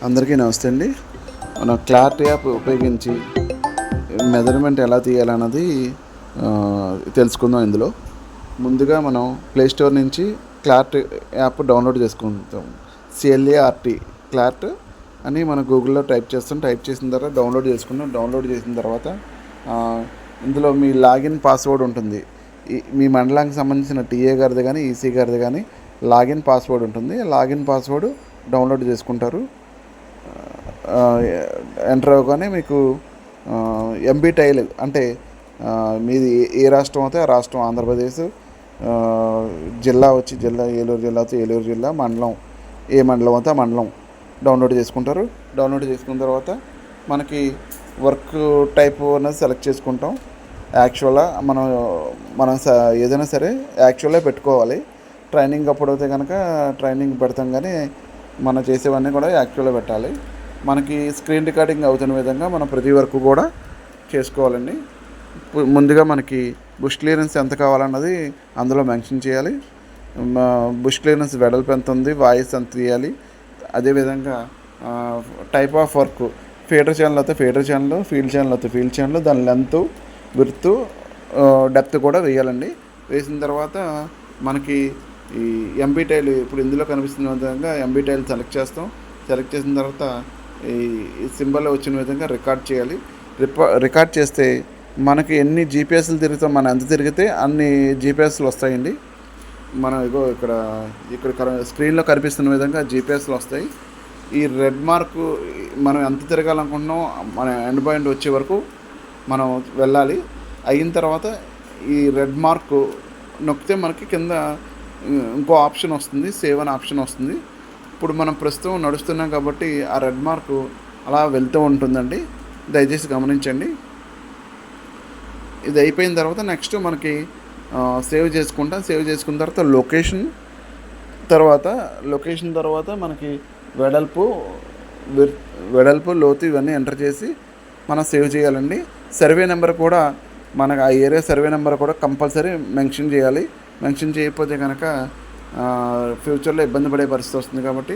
అందరికీ నమస్తే అండి. మనం క్లారిటీ యాప్ ఉపయోగించి మెజర్మెంట్ ఎలా తీయాలన్నది తెలుసుకుందాం. ఇందులో ముందుగా మనం ప్లేస్టోర్ నుంచి క్లారిటీ యాప్ డౌన్లోడ్ చేసుకుంటాం. CLART క్లార్ట్ అని మనం గూగుల్లో టైప్ చేసిన తర్వాత డౌన్లోడ్ చేసిన తర్వాత ఇందులో మీ లాగిన్ పాస్వర్డ్ ఉంటుంది. మీ మండలానికి సంబంధించిన టీఏ గారిది కానీ ఈసీ గారిది కానీ లాగిన్ పాస్వర్డ్ ఉంటుంది. లాగిన్ పాస్వర్డ్ డౌన్లోడ్ చేసుకుంటారు. ఎంటర్ అవ్వగానే మీకు ఎంబీ టైల్ అంటే మీది ఏ రాష్ట్రం అయితే ఆ రాష్ట్రం, ఆంధ్రప్రదేశ్, జిల్లా ఏలూరు జిల్లా అయితే ఏలూరు జిల్లా, మండలం ఏ మండలం అయితే ఆ మండలం డౌన్లోడ్ చేసుకుంటారు. డౌన్లోడ్ చేసుకున్న తర్వాత మనకి వర్క్ టైప్ అనేది సెలెక్ట్ చేసుకుంటాం. యాక్చువల్గా మనం ఏదైనా సరే యాక్చువల్గా పెట్టుకోవాలి. ట్రైనింగ్ అప్పుడు అయితే కనుక ట్రైనింగ్ పెడతాం, కానీ మనం చేసేవన్నీ కూడా యాక్చువల్గా పెట్టాలి. మనకి స్క్రీన్ రికార్డింగ్ అవుతున్న విధంగా మనం ప్రతి వర్క్ కూడా చేసుకోవాలండి. ముందుగా మనకి బుష్ క్లియరెన్స్ ఎంత కావాలన్నది అందులో మెన్షన్ చేయాలి. బుష్ క్లియరెన్స్ వెడల్పు ఎంత ఉంది, వాయిస్ ఎంత తీయాలి. అదేవిధంగా type of work, feeder channel అయితే ఫీడర్ ఛానల్, ఫీల్డ్ ఛానల్ అయితే ఫీల్డ్ ఛానల్, దాని లెంత్, విడ్త్, డెప్త్ కూడా వేయాలండి. వేసిన తర్వాత మనకి ఈ ఎంబీ టైల్ ఇప్పుడు ఇందులో కనిపిస్తున్న విధంగా ఎంబీ టైల్ సెలెక్ట్ చేసిన తర్వాత ఈ సింబల్ వచ్చిన విధంగా రికార్డ్ చేయాలి. రికార్డ్ చేస్తే మనకి ఎన్ని జీపీఎస్లు తిరుగుతాం, మనం ఎంత తిరిగితే అన్ని జీపీఎస్లు వస్తాయండి. మనం ఇక్కడ స్క్రీన్లో కనిపిస్తున్న విధంగా జీపీఎస్లు వస్తాయి. ఈ రెడ్ మార్కు మనం ఎంత తిరగాలనుకుంటున్నామో మన ఎండ్ పాయింట్ వచ్చే వరకు మనం వెళ్ళాలి. అయిన తర్వాత ఈ రెడ్ మార్కు నొక్కితే మనకి కింద ఇంకో ఆప్షన్ వస్తుంది, సేవ్ అనే ఆప్షన్ వస్తుంది. ఇప్పుడు మనం ప్రస్తుతం నడుస్తున్నాం కాబట్టి ఆ రెడ్ మార్కు అలా వెళ్తూ ఉంటుందండి. దయచేసి గమనించండి. ఇది అయిపోయిన తర్వాత నెక్స్ట్ మనకి సేవ్ చేసుకున్న తర్వాత లొకేషన్ తర్వాత మనకి వెడల్పు, లోతు ఇవన్నీ ఎంటర్ చేసి మనం సేవ్ చేయాలండి. సర్వే నెంబర్ కూడా మనకు ఆ ఏరియా సర్వే నెంబర్ కూడా కంపల్సరీ మెన్షన్ చేయాలి. మెన్షన్ చేయకపోతే కనుక ఫ్యూచర్లో ఇబ్బంది పడే పరిస్థితి వస్తుంది. కాబట్టి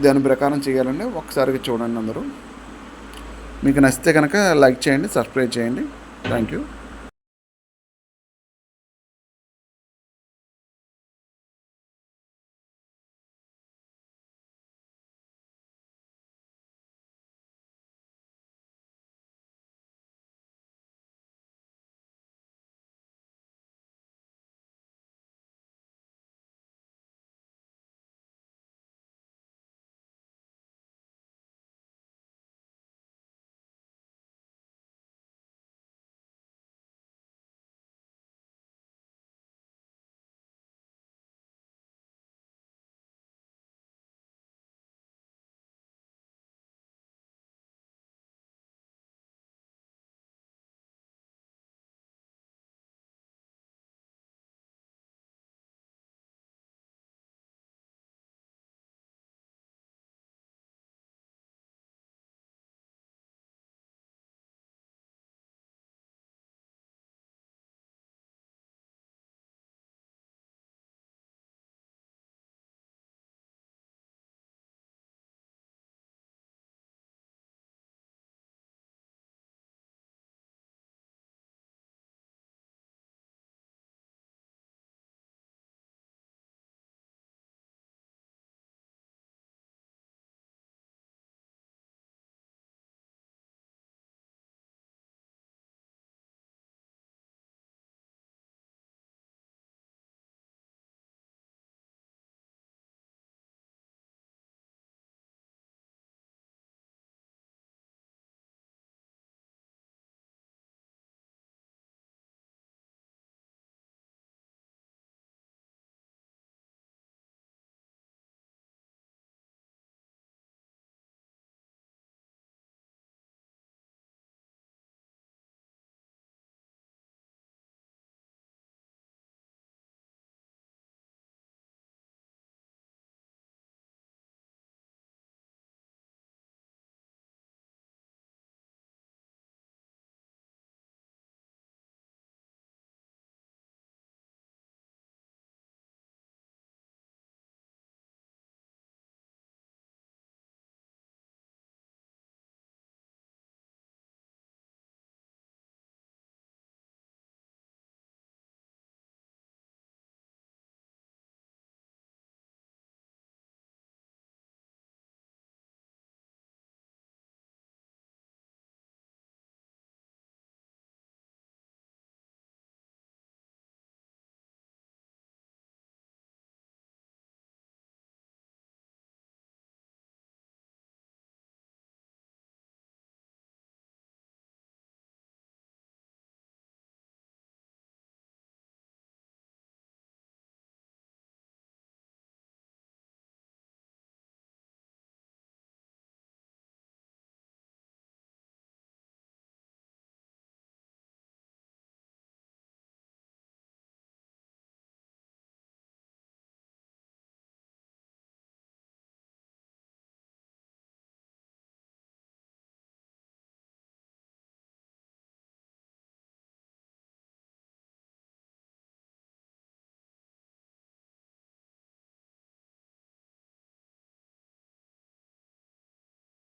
దాని ప్రకారం చేయాలండి. ఒకసారి చూడండి అందరూ. మీకు నచ్చితే కనుక లైక్ చేయండి, సబ్స్క్రైబ్ చేయండి. Thank you.